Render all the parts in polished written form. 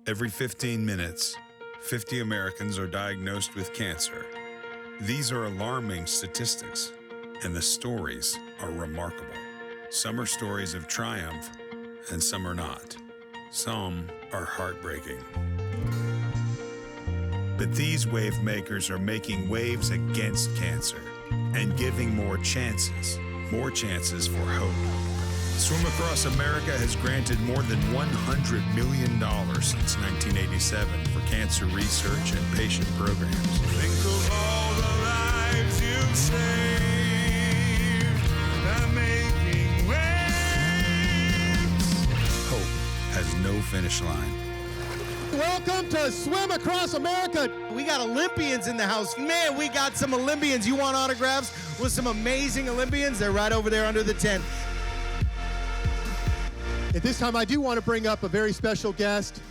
Every 15 minutes, 50 Americans are diagnosed with cancer. These are alarming statistics, and the stories are remarkable. Some are stories of triumph, and some are not. Some are heartbreaking. But these wave makers are making waves against cancer and giving more chances for hope. Swim Across America has granted more than $100 million since 1987 for cancer research and patient programs. Think of all the lives you've saved by making waves. Hope has no finish line. Welcome to Swim Across America. We got Olympians in the house. Man, we got some Olympians. You want autographs with some amazing Olympians? They're right over there under the tent. At this time, I do want to bring up a very special guest.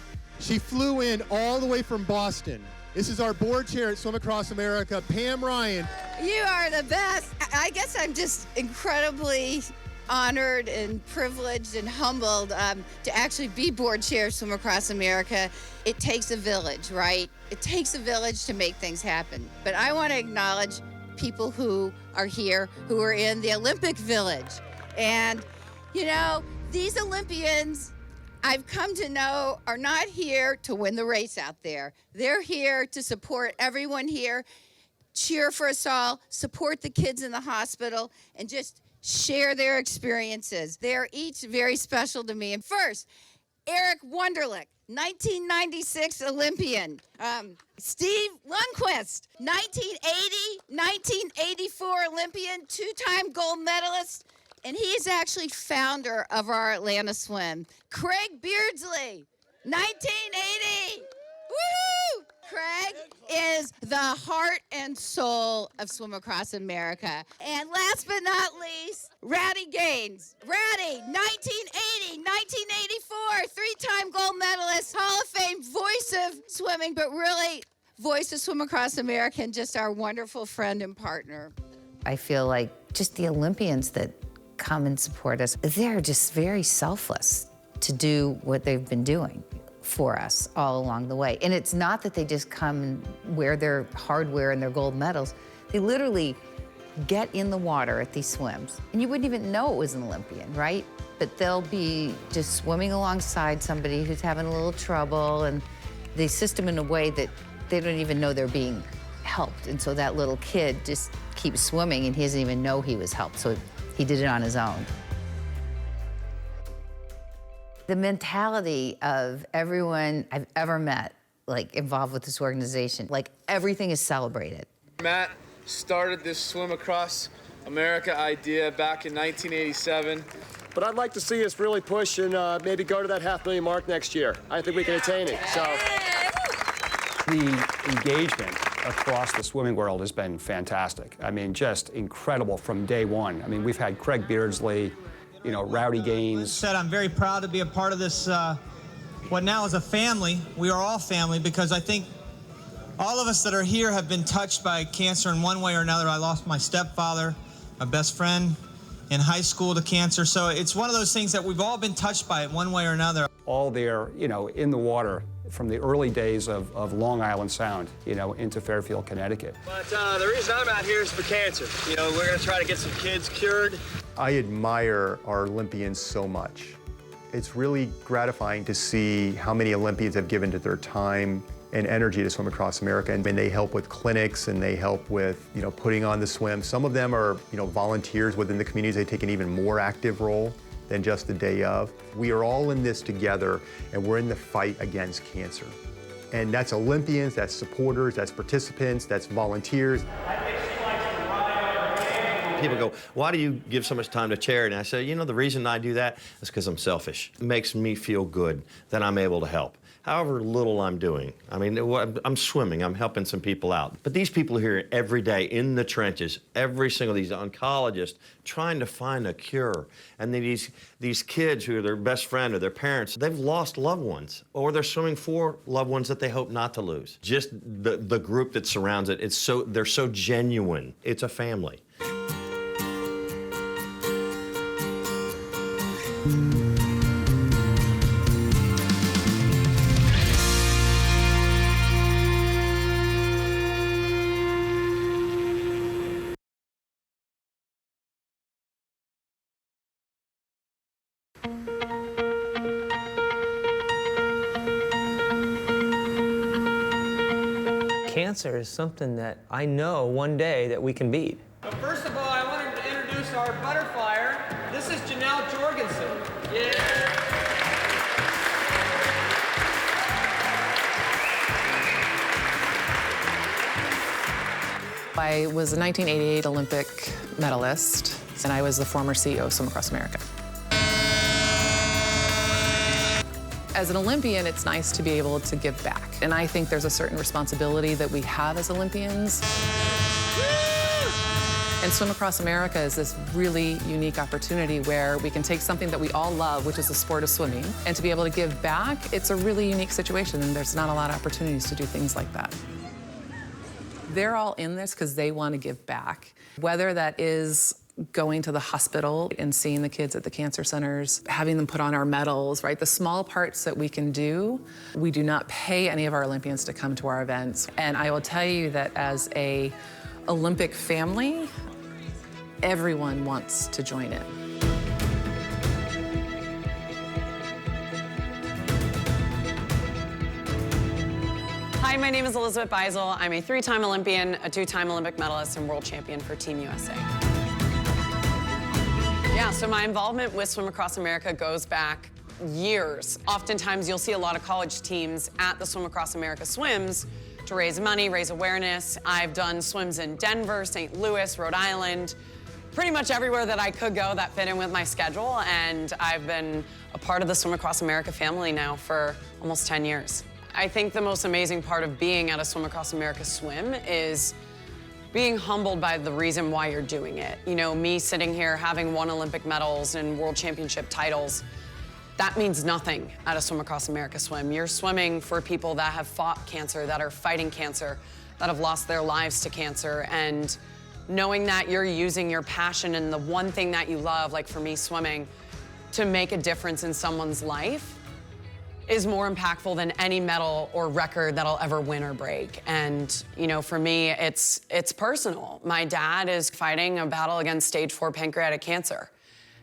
She flew in all the way from Boston. This is our board chair at Swim Across America, Pam Ryan. You are the best. I guess I'm just incredibly honored and privileged and humbled to actually be board chair of Swim Across America. It takes a village, right? It takes a village to make things happen. But I want to acknowledge people who are here, who are in the Olympic Village. And, you know, these Olympians, I've come to know, are not here to win the race out there. They're here to support everyone here, cheer for us all, support the kids in the hospital, and just share their experiences. They're each very special to me. And first, Eric Wunderlich, 1996 Olympian. Steve Lundquist, 1980, 1984 Olympian, two-time gold medalist. And he is actually founder of our Atlanta Swim. Craig Beardsley, 1980. Woo! Craig is the heart and soul of Swim Across America. And last but not least, Rowdy Gaines. Rowdy, 1980, 1984, three-time gold medalist, Hall of Fame, voice of swimming, but really voice of Swim Across America and just our wonderful friend and partner. I feel like just the Olympians that come and support us, they're just very selfless to do what they've been doing for us all along the way. And it's not that they just come and wear their hardware and their gold medals. They literally get in the water at these swims, and you wouldn't even know it was an Olympian, right? But they'll be just swimming alongside somebody who's having a little trouble, and they assist them in a way that they don't even know they're being helped. And so that little kid just keeps swimming, and he doesn't even know he was helped. So he did it on his own. The mentality of everyone I've ever met, like, involved with this organization, like, everything is celebrated. Matt started this Swim Across America idea back in 1987. But I'd like to see us really push and maybe go to that $500,000 mark next year. I think we can attain it, so. The engagement across the swimming world has been fantastic. I mean, just incredible from day one. I mean, we've had Craig Beardsley, you know, Rowdy Gaines. I'm very proud to be a part of this, what now is a family. We are all family, because I think all of us that are here have been touched by cancer in one way or another. I lost my stepfather, my best friend in high school to cancer. So it's one of those things that we've all been touched by it one way or another. All there, you know, in the water from the early days of Long Island Sound, you know, into Fairfield, Connecticut. But the reason I'm out here is for cancer. You know, we're going to try to get some kids cured. I admire our Olympians so much. It's really gratifying to see how many Olympians have given to their time and energy to Swim Across America, and they help with clinics, and they help with, you know, putting on the swim. Some of them are, you know, volunteers within the communities. They take an even more active role than just the day of. We are all in this together, and we're in the fight against cancer. And that's Olympians, that's supporters, that's participants, that's volunteers. People go, why do you give so much time to charity? And I say, you know, the reason I do that is because I'm selfish. It makes me feel good that I'm able to help. However little I'm doing. I mean, I'm swimming, I'm helping some people out. But these people here every day in the trenches, every single, these oncologists, trying to find a cure. And these kids who are their best friend or their parents, they've lost loved ones, or they're swimming for loved ones that they hope not to lose. Just the group that surrounds it, they're so genuine. It's a family. cancer is something that I know one day that we can beat. But first of all, I wanted to introduce our butterflyer. This is Janelle Jorgensen. Yeah. I was a 1988 Olympic medalist, and I was the former CEO of Swim Across America. As an Olympian, it's nice to be able to give back. And I think there's a certain responsibility that we have as Olympians. And Swim Across America is this really unique opportunity where we can take something that we all love, which is the sport of swimming, and to be able to give back, it's a really unique situation, and there's not a lot of opportunities to do things like that. They're all in this because they want to give back, whether that is going to the hospital and seeing the kids at the cancer centers, having them put on our medals, right? The small parts that we can do. We do not pay any of our Olympians to come to our events. And I will tell you that as a Olympic family, everyone wants to join in. Hi, my name is Elizabeth Beisel. I'm a 3-time Olympian, a 2-time Olympic medalist, and world champion for Team USA. Yeah, so my involvement with Swim Across America goes back years. Oftentimes, you'll see a lot of college teams at the Swim Across America swims to raise money, raise awareness. I've done swims in Denver, St. Louis, Rhode Island, pretty much everywhere that I could go that fit in with my schedule, and I've been a part of the Swim Across America family now for almost 10 years. I think the most amazing part of being at a Swim Across America swim is being humbled by the reason why you're doing it. You know, me sitting here having won Olympic medals and world championship titles, that means nothing at a Swim Across America swim. You're swimming for people that have fought cancer, that are fighting cancer, that have lost their lives to cancer, and knowing that you're using your passion and the one thing that you love, like for me, swimming, to make a difference in someone's life is more impactful than any medal or record that I'll ever win or break. And, you know, for me, it's personal. My dad is fighting a battle against stage 4 pancreatic cancer.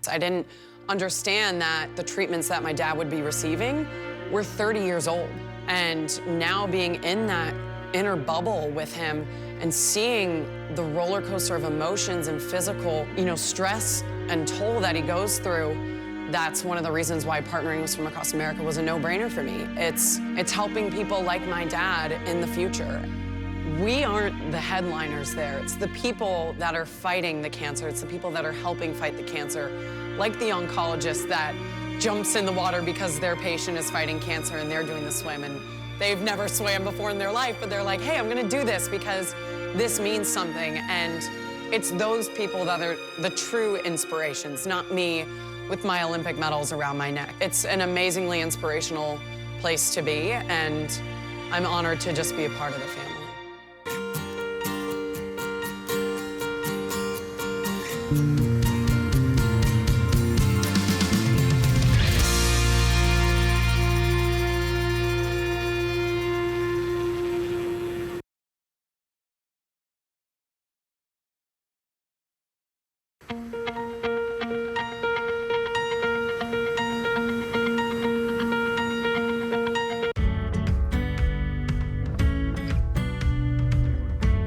I didn't understand that the treatments that my dad would be receiving were 30 years old. And now being in that inner bubble with him and seeing the roller coaster of emotions and physical, you know, stress and toll that he goes through, that's one of the reasons why partnering with Swim Across America was a no-brainer for me. It's helping people like my dad in the future. We aren't the headliners there. It's the people that are fighting the cancer. It's the people that are helping fight the cancer, like the oncologist that jumps in the water because their patient is fighting cancer and they're doing the swim, and they've never swam before in their life, but they're like, hey, I'm gonna do this because this means something. And it's those people that are the true inspirations, not me with my Olympic medals around my neck. It's an amazingly inspirational place to be, and I'm honored to just be a part of the family.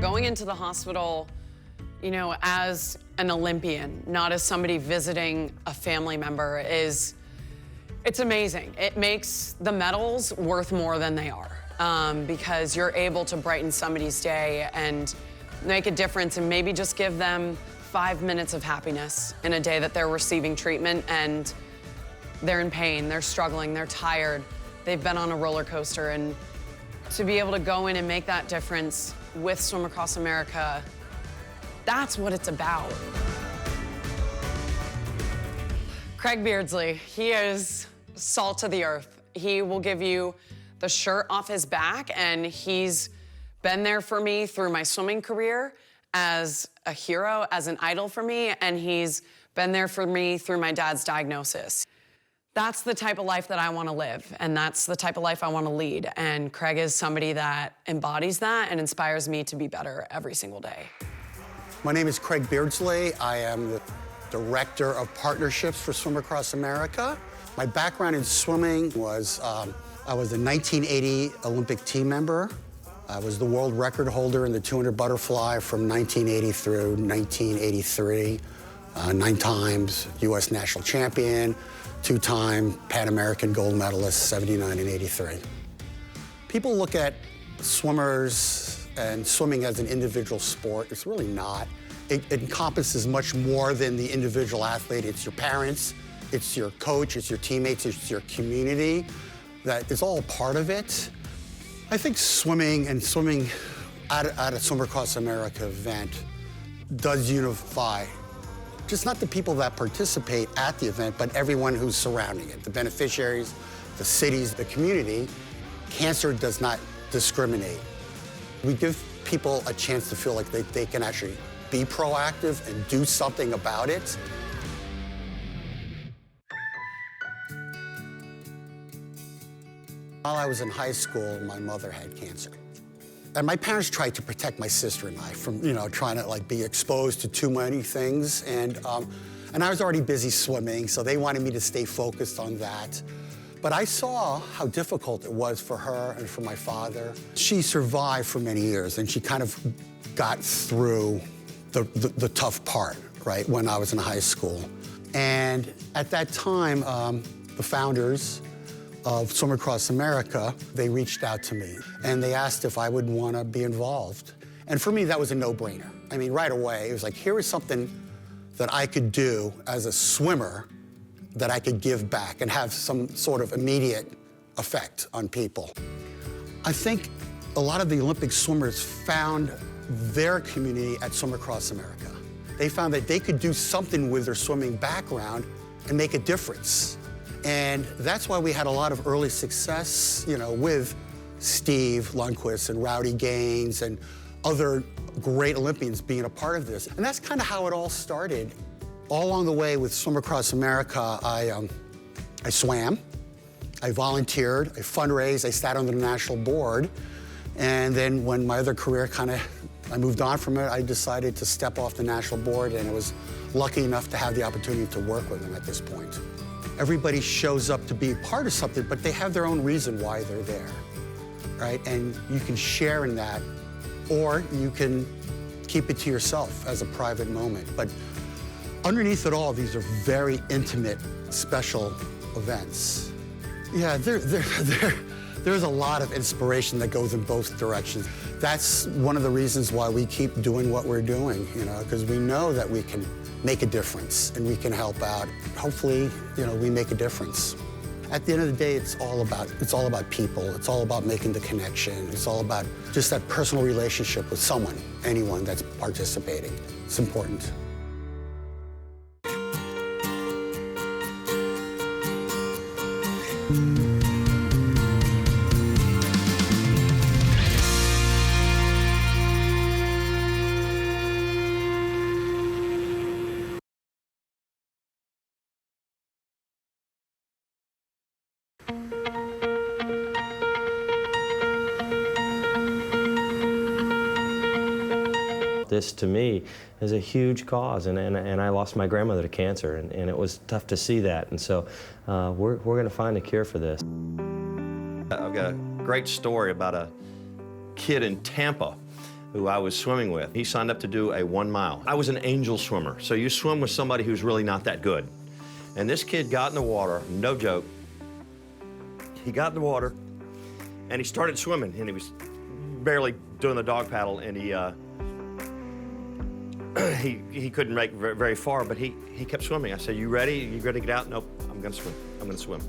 Going into the hospital, you know, as an Olympian, not as somebody visiting a family member, it's amazing. It makes the medals worth more than they are, because you're able to brighten somebody's day and make a difference and maybe just give them 5 minutes of happiness in a day that they're receiving treatment and they're in pain, they're struggling, they're tired, they've been on a roller coaster, and to be able to go in and make that difference with Swim Across America, that's what it's about. Craig Beardsley, he is salt of the earth. He will give you the shirt off his back, and he's been there for me through my swimming career as a hero, as an idol for me, and he's been there for me through my dad's diagnosis. That's the type of life that I want to live, and that's the type of life I want to lead. And Craig is somebody that embodies that and inspires me to be better every single day. My name is Craig Beardsley. I am the Director of Partnerships for Swim Across America. My background in swimming was, I was a 1980 Olympic team member. I was the world record holder in the 200 butterfly from 1980 through 1983. 9 times U.S. national champion, 2-time Pan American gold medalist, 79 and 83. People look at swimmers and swimming as an individual sport. It's really not. It encompasses much more than the individual athlete. It's your parents, it's your coach, it's your teammates, it's your community. That is all part of it. I think swimming at a Swim Across America event does unify just not the people that participate at the event, but everyone who's surrounding it, the beneficiaries, the cities, the community. Cancer does not discriminate. We give people a chance to feel like they can actually be proactive and do something about it. While I was in high school, my mother had cancer. And my parents tried to protect my sister and I from, trying to be exposed to too many things. And I was already busy swimming, so they wanted me to stay focused on that. But I saw how difficult it was for her and for my father. She survived for many years, and she kind of got through the tough part, right, when I was in high school. And at that time, the founders of Swim Across America, they reached out to me, and they asked if I would want to be involved. And for me, that was a no-brainer. I mean, right away, it was like, here is something that I could do as a swimmer that I could give back and have some sort of immediate effect on people. I think a lot of the Olympic swimmers found their community at Swim Across America. They found that they could do something with their swimming background and make a difference. And that's why we had a lot of early success, with Steve Lundquist and Rowdy Gaines and other great Olympians being a part of this. And that's kind of how it all started. All along the way with Swim Across America, I swam, I volunteered, I fundraised, I sat on the national board. And then when my other career I moved on from it, I decided to step off the national board, and I was lucky enough to have the opportunity to work with them at this point. Everybody shows up to be a part of something, but they have their own reason why they're there, right? And you can share in that, or you can keep it to yourself as a private moment. But underneath it all, these are very intimate, special events. Yeah, there's a lot of inspiration that goes in both directions. That's one of the reasons why we keep doing what we're doing, because we know that we can make a difference and we can help out. Hopefully, we make a difference. At the end of the day, it's all about people. It's all about making the connection. It's all about just that personal relationship with someone, anyone that's participating. It's important. This, to me, is a huge cause, and I lost my grandmother to cancer, and it was tough to see that, and so we're going to find a cure for this. I've got a great story about a kid in Tampa who I was swimming with. He signed up to do a 1 mile. I was an angel swimmer, so you swim with somebody who's really not that good. And this kid got in the water, no joke. He got in the water, and he started swimming, and he was barely doing the dog paddle, and he couldn't make very far, but he kept swimming. I said, you ready? You ready to get out? Nope, I'm gonna swim. I'm gonna swim.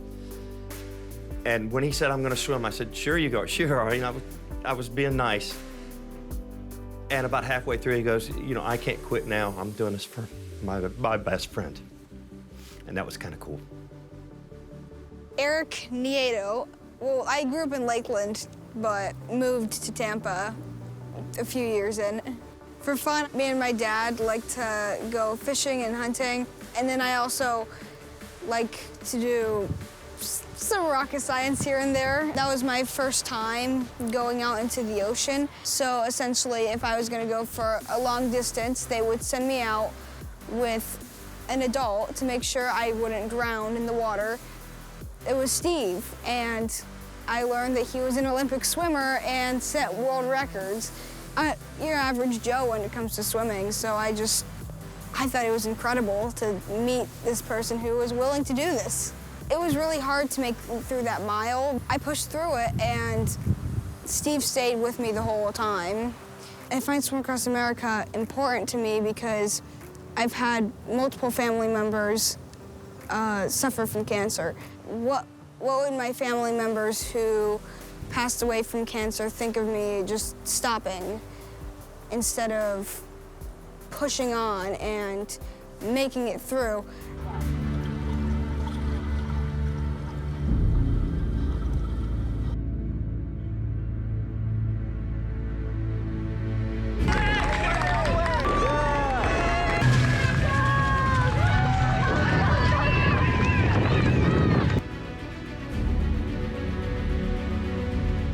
And when he said, I'm gonna swim, I said, sure you go. Sure, I was being nice. And about halfway through, he goes, I can't quit now. I'm doing this for my best friend. And that was kind of cool. Eric Nieto. Well, I grew up in Lakeland, but moved to Tampa a few years in. For fun, me and my dad like to go fishing and hunting, and then I also like to do some rocket science here and there. That was my first time going out into the ocean, so essentially if I was gonna go for a long distance, they would send me out with an adult to make sure I wouldn't drown in the water. It was Steve, and I learned that he was an Olympic swimmer and set world records. You're average Joe when it comes to swimming, so I thought it was incredible to meet this person who was willing to do this. It was really hard to make through that mile. I pushed through it, and Steve stayed with me the whole time. I find Swim Across America important to me because I've had multiple family members suffer from cancer. What would my family members who passed away from cancer think of me just stopping instead of pushing on and making it through?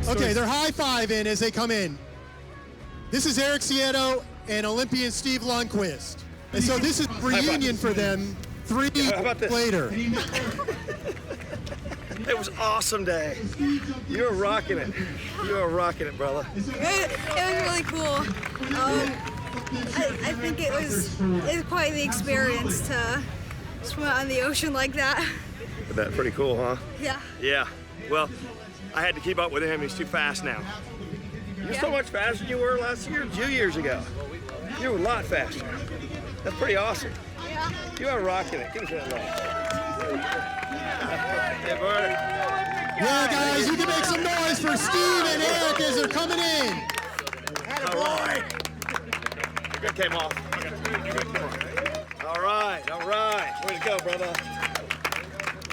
Okay, they're high-fiving as they come in. This is Eric Cieto and Olympian Steve Lundquist. And so this is reunion for them 3 years later. It was awesome day. You were rocking it. You were rocking it, brother. It was really cool. I think it was quite the experience to swim out in the ocean like that. That's pretty cool, huh? Yeah. Yeah. Well, I had to keep up with him. He's too fast now. You're so much faster than you were last year, 2 years ago. You were a lot faster. That's pretty awesome. Yeah. You are rocking it. Give us that love. Hey, Bert. Yeah, guys, you can make some noise for Steve and Eric as they're coming in. Attaboy. Good came off. All right. Way to go, brother.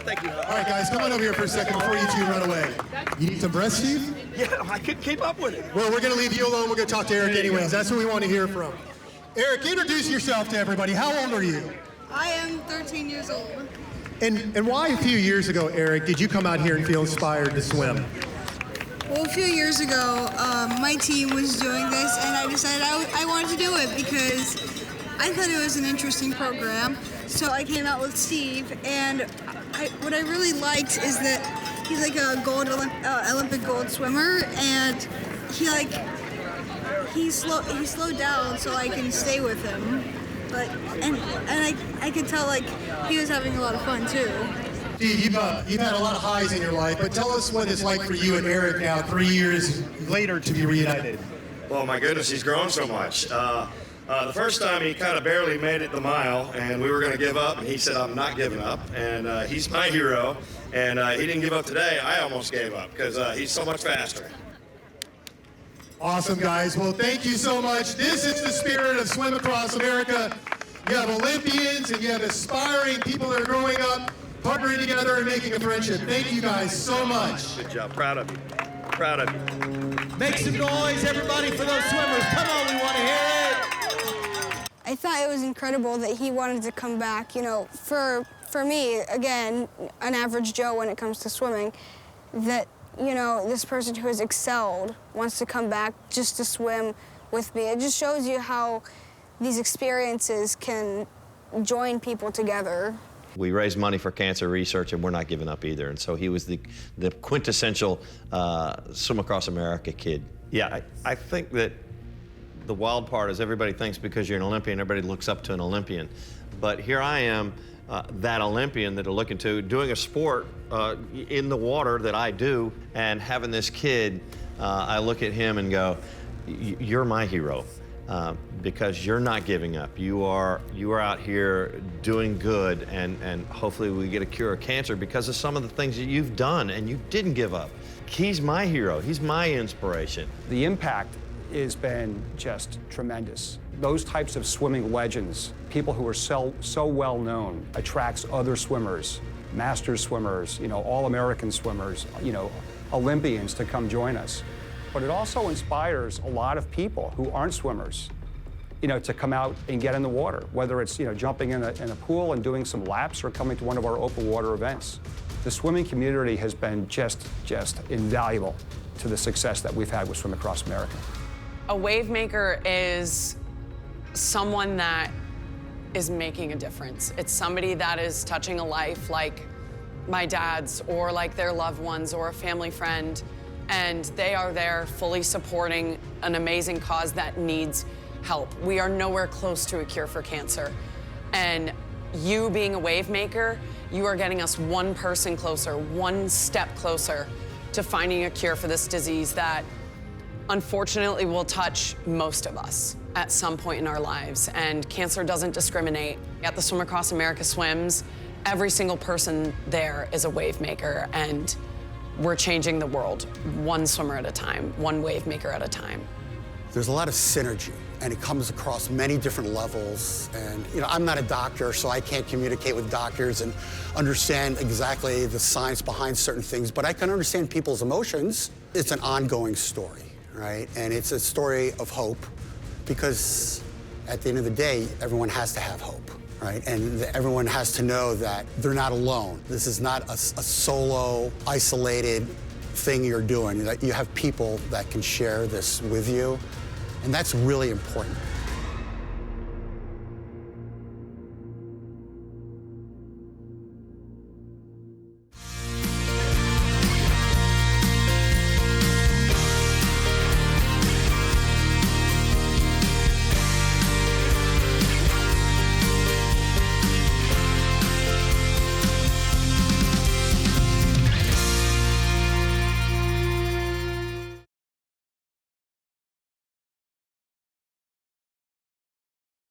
Thank you. All right, guys, come on over here for a second before you two run away. You need some breath, Steve? Yeah, I couldn't keep up with it. Well, we're going to leave you alone. We're going to talk to Eric anyways. That's what we want to hear from. Eric, introduce yourself to everybody. How old are you? I am 13 years old. And why a few years ago, Eric, did you come out here and feel inspired to swim? Well, a few years ago, my team was doing this, and I decided I wanted to do it because I thought it was an interesting program. So I came out with Steve, and what I really liked is that he's like a Olympic gold swimmer, and he slowed down so I can stay with him. But and I could tell like he was having a lot of fun too. Steve, you've had a lot of highs in your life, but tell us what it's like for you and Eric now, 3 years later, to be reunited. Oh my goodness, he's grown so much. The first time he kind of barely made it the mile, and we were going to give up, and he said, "I'm not giving up," and he's my hero, and he didn't give up today. I almost gave up because he's so much faster. Awesome, guys. Well, thank you so much. This is the spirit of Swim Across America. You have Olympians and you have aspiring people that are growing up, partnering together and making a friendship. Thank you guys so much. Good job. Proud of you. Proud of you. Make some noise, everybody, for those swimmers. Come on, we want to hear it. I thought it was incredible that he wanted to come back. You know, for me, again, an average Joe when it comes to swimming, that, you know, this person who has excelled wants to come back just to swim with me. It just shows you how these experiences can join people together. We raise money for cancer research, and we're not giving up either. And so he was the quintessential Swim Across America kid. Yeah, I think that the wild part is everybody thinks because you're an Olympian, everybody looks up to an Olympian. But here I am, that Olympian that are looking to, doing a sport in the water that I do, and having this kid, I look at him and go, you're my hero. Because you're not giving up. You are out here doing good, and hopefully we get a cure of cancer because of some of the things that you've done, and you didn't give up. He's my hero. He's my inspiration. The impact has been just tremendous. Those types of swimming legends, people who are so well known, attracts other swimmers, masters swimmers, all-American swimmers, Olympians to come join us. But it also inspires a lot of people who aren't swimmers, to come out and get in the water, whether it's, jumping in a pool and doing some laps or coming to one of our open water events. The swimming community has been just invaluable to the success that we've had with Swim Across America. A wave maker is someone that is making a difference. It's somebody that is touching a life like my dad's or like their loved ones or a family friend, and they are there fully supporting an amazing cause that needs help. We are nowhere close to a cure for cancer. And you being a wave maker, you are getting us one person closer, one step closer to finding a cure for this disease that unfortunately will touch most of us at some point in our lives. And cancer doesn't discriminate. At the Swim Across America Swims, every single person there is a wave maker, and we're changing the world one swimmer at a time, one wave maker at a time. There's a lot of synergy, and it comes across many different levels. And I'm not a doctor, so I can't communicate with doctors and understand exactly the science behind certain things, but I can understand people's emotions. It's an ongoing story, right? And it's a story of hope, because at the end of the day, everyone has to have hope, right? And everyone has to know that they're not alone. This is not a solo, isolated thing you're doing. That you have people that can share this with you, and that's really important.